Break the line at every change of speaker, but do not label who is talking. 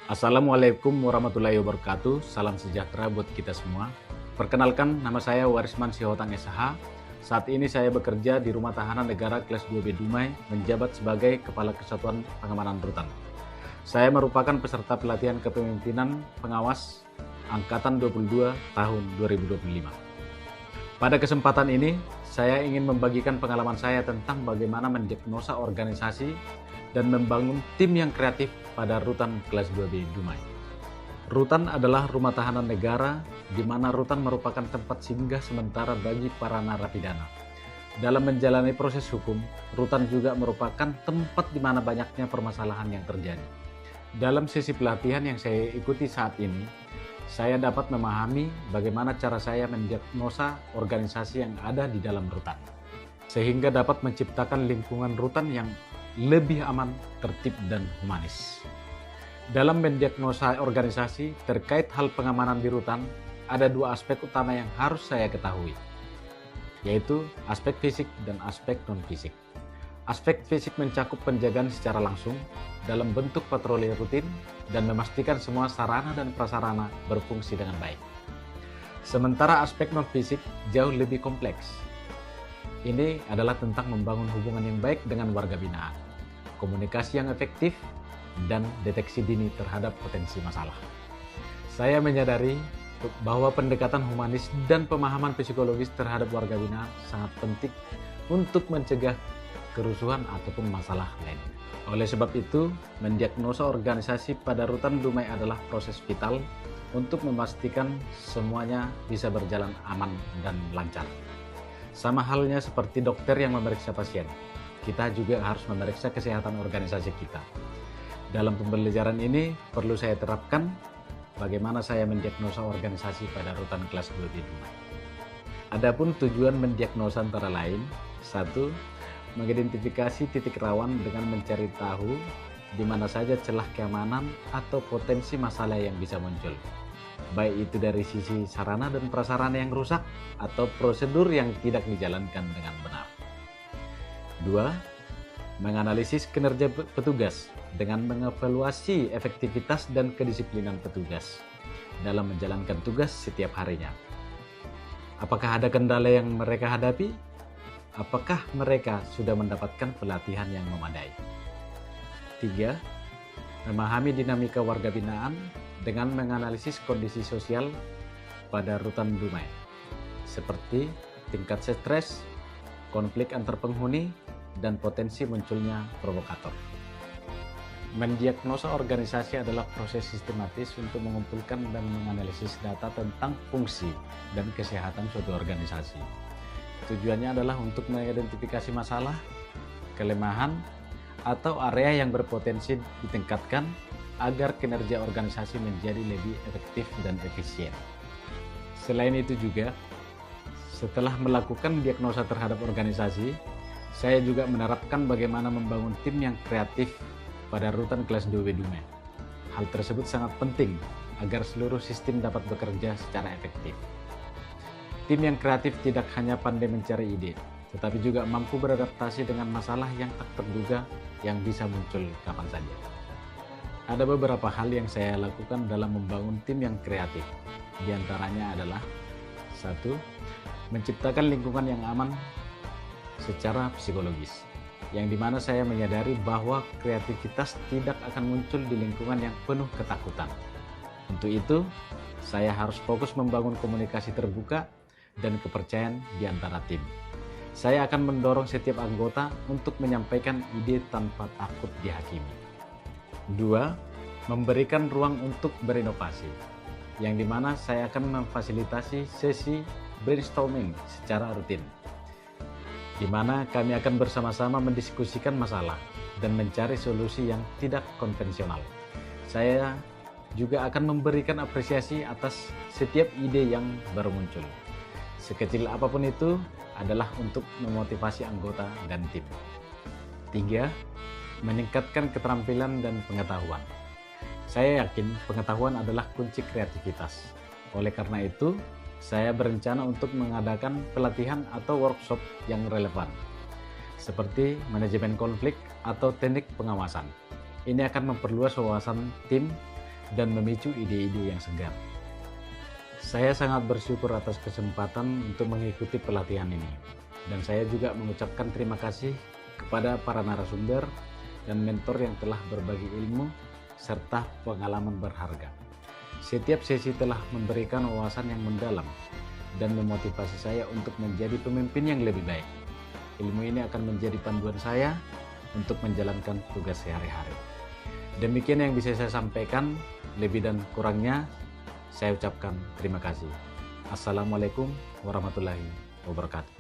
Assalamualaikum warahmatullahi wabarakatuh. Salam sejahtera buat kita semua. Perkenalkan, nama saya Warisman Sihotang SH. Saat ini saya bekerja di Rumah Tahanan Negara Kelas 2B Dumai, menjabat sebagai Kepala Kesatuan Pengamanan Rutan. Saya merupakan peserta pelatihan kepemimpinan pengawas Angkatan 22 tahun 2025. Pada kesempatan ini, saya ingin membagikan pengalaman saya tentang bagaimana mendiagnosa organisasi dan membangun tim yang kreatif pada Rutan Kelas 2B Dumai. Rutan adalah rumah tahanan negara, di mana rutan merupakan tempat singgah sementara bagi para narapidana. Dalam menjalani proses hukum, rutan juga merupakan tempat di mana banyaknya permasalahan yang terjadi. Dalam sesi pelatihan yang saya ikuti saat ini, saya dapat memahami bagaimana cara saya mendiagnosa organisasi yang ada di dalam rutan, sehingga dapat menciptakan lingkungan rutan yang lebih aman, tertib, dan humanis. Dalam mendiagnosa organisasi terkait hal pengamanan di rutan, ada dua aspek utama yang harus saya ketahui, yaitu aspek fisik dan aspek non-fisik. Aspek fisik mencakup penjagaan secara langsung dalam bentuk patroli rutin dan memastikan semua sarana dan prasarana berfungsi dengan baik. Sementara aspek non-fisik jauh lebih kompleks. Ini adalah tentang membangun hubungan yang baik dengan warga binaan, komunikasi yang efektif, dan deteksi dini terhadap potensi masalah. Saya menyadari bahwa pendekatan humanis dan pemahaman psikologis terhadap warga binaan sangat penting untuk mencegah kerusuhan ataupun masalah lain. Oleh sebab itu, mendiagnosa organisasi pada Rutan Dumai adalah proses vital untuk memastikan semuanya bisa berjalan aman dan lancar. Sama halnya seperti dokter yang memeriksa pasien, kita juga harus memeriksa kesehatan organisasi kita. Dalam pembelajaran ini perlu saya terapkan bagaimana saya mendiagnosa organisasi pada Rutan Kelas 2B Dumai. Adapun tujuan mendiagnosa antara lain, 1. Mengidentifikasi titik rawan dengan mencari tahu di mana saja celah keamanan atau potensi masalah yang bisa muncul, baik itu dari sisi sarana dan prasarana yang rusak atau prosedur yang tidak dijalankan dengan benar. 2. Menganalisis kinerja petugas dengan mengevaluasi efektivitas dan kedisiplinan petugas dalam menjalankan tugas setiap harinya. Apakah ada kendala yang mereka hadapi? Apakah mereka sudah mendapatkan pelatihan yang memadai? 3. Memahami dinamika warga binaan dengan menganalisis kondisi sosial pada Rutan Dumai, seperti tingkat stres, konflik antar penghuni, dan potensi munculnya provokator. Mendiagnosa organisasi adalah proses sistematis untuk mengumpulkan dan menganalisis data tentang fungsi dan kesehatan suatu organisasi. Tujuannya adalah untuk mengidentifikasi masalah, kelemahan, atau area yang berpotensi ditingkatkan agar kinerja organisasi menjadi lebih efektif dan efisien. Selain itu juga, setelah melakukan diagnosa terhadap organisasi, saya juga menerapkan bagaimana membangun tim yang kreatif pada Rutan Kelas 2B Dumai. Hal tersebut sangat penting agar seluruh sistem dapat bekerja secara efektif. Tim yang kreatif tidak hanya pandai mencari ide, tetapi juga mampu beradaptasi dengan masalah yang tak terduga yang bisa muncul kapan saja. Ada beberapa hal yang saya lakukan dalam membangun tim yang kreatif. Di antaranya adalah 1. Menciptakan lingkungan yang aman secara psikologis, yang dimana saya menyadari bahwa kreativitas tidak akan muncul di lingkungan yang penuh ketakutan. Untuk itu, saya harus fokus membangun komunikasi terbuka dan kepercayaan di antara tim. Saya akan mendorong setiap anggota untuk menyampaikan ide tanpa takut dihakimi. 2. Memberikan ruang untuk berinovasi, yang dimana saya akan memfasilitasi sesi brainstorming secara rutin, di mana kami akan bersama-sama mendiskusikan masalah dan mencari solusi yang tidak konvensional. Saya juga akan memberikan apresiasi atas setiap ide yang baru muncul. Sekecil apapun itu adalah untuk memotivasi anggota dan tim. 3. Meningkatkan keterampilan dan pengetahuan. Saya yakin pengetahuan adalah kunci kreativitas. Oleh karena itu, saya berencana untuk mengadakan pelatihan atau workshop yang relevan, seperti manajemen konflik atau teknik pengawasan. Ini akan memperluas wawasan tim dan memicu ide-ide yang segar. Saya sangat bersyukur atas kesempatan untuk mengikuti pelatihan ini, dan saya juga mengucapkan terima kasih kepada para narasumber dan mentor yang telah berbagi ilmu serta pengalaman berharga. Setiap sesi telah memberikan wawasan yang mendalam dan memotivasi saya untuk menjadi pemimpin yang lebih baik. Ilmu ini akan menjadi panduan saya untuk menjalankan tugas sehari-hari. Demikian yang bisa saya sampaikan, lebih dan kurangnya saya ucapkan terima kasih. Assalamualaikum warahmatullahi wabarakatuh.